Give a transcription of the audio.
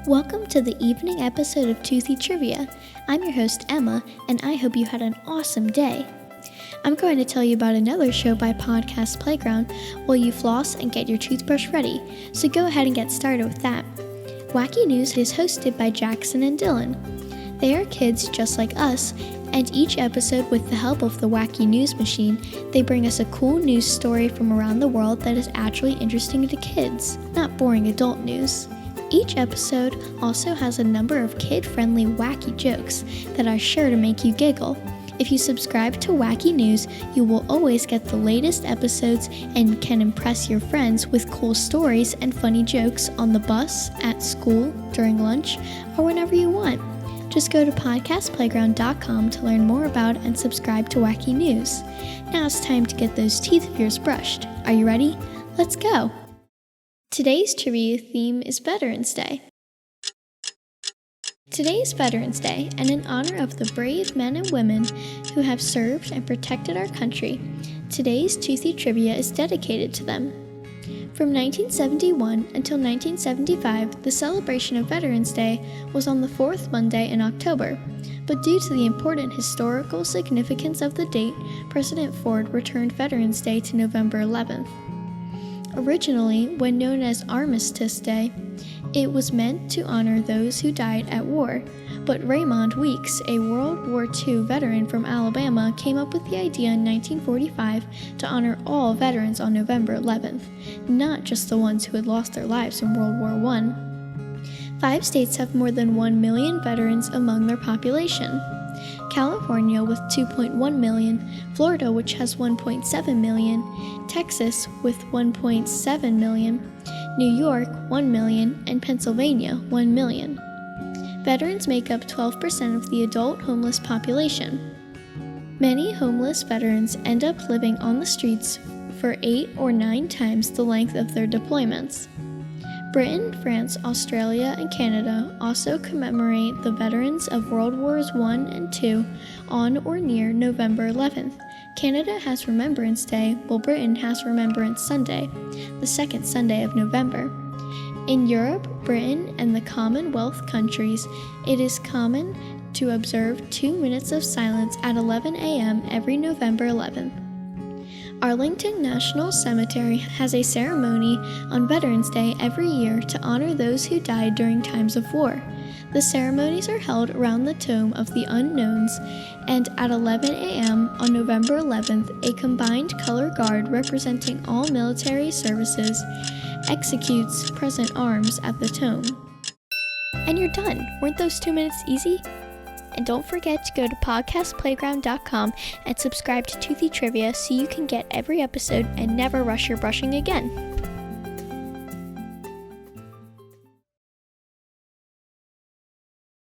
Welcome to the evening episode of Toothy Trivia. I'm your host, Emma, and I hope you had an awesome day. I'm going to tell you about another show by Podcast Playground while you floss and get your toothbrush ready, so go ahead and get started with that. Wacky News is hosted by Jackson and Dylan. They are kids just like us, and each episode, with the help of the Wacky News machine, they bring us a cool news story from around the world that is actually interesting to kids, not boring adult news. Each episode also has a number of kid-friendly wacky jokes that are sure to make you giggle. If you subscribe to Wacky News, you will always get the latest episodes and can impress your friends with cool stories and funny jokes on the bus, at school, during lunch, or whenever you want. Just go to podcastplayground.com to learn more about and subscribe to Wacky News. Now it's time to get those teeth of yours brushed. Are you ready? Let's go! Today's trivia theme is Veterans Day. Today is Veterans Day, and in honor of the brave men and women who have served and protected our country, today's Toothy Trivia is dedicated to them. From 1971 until 1975, the celebration of Veterans Day was on the fourth Monday in October, but due to the important historical significance of the date, President Ford returned Veterans Day to November 11th. Originally, when known as Armistice Day, it was meant to honor those who died at war, but Raymond Weeks, a World War II veteran from Alabama, came up with the idea in 1945 to honor all veterans on November 11th, not just the ones who had lost their lives in World War I. 5 states have more than 1 million veterans among their population. California with 2.1 million, Florida which has 1.7 million, Texas with 1.7 million, New York 1 million, and Pennsylvania 1 million. Veterans make up 12% of the adult homeless population. Many homeless veterans end up living on the streets for 8 or 9 times the length of their deployments. Britain, France, Australia, and Canada also commemorate the veterans of World Wars I and II on or near November 11th. Canada has Remembrance Day, while Britain has Remembrance Sunday, the second Sunday of November. In Europe, Britain, and the Commonwealth countries, it is common to observe 2 minutes of silence at 11 a.m. every November 11th. Arlington National Cemetery has a ceremony on Veterans Day every year to honor those who died during times of war. The ceremonies are held around the Tomb of the Unknowns, and at 11 a.m. on November 11th, a combined color guard representing all military services executes present arms at the tomb. And you're done. Weren't those 2 minutes easy? And don't forget to go to podcastplayground.com and subscribe to Toothy Trivia so you can get every episode and never rush your brushing again.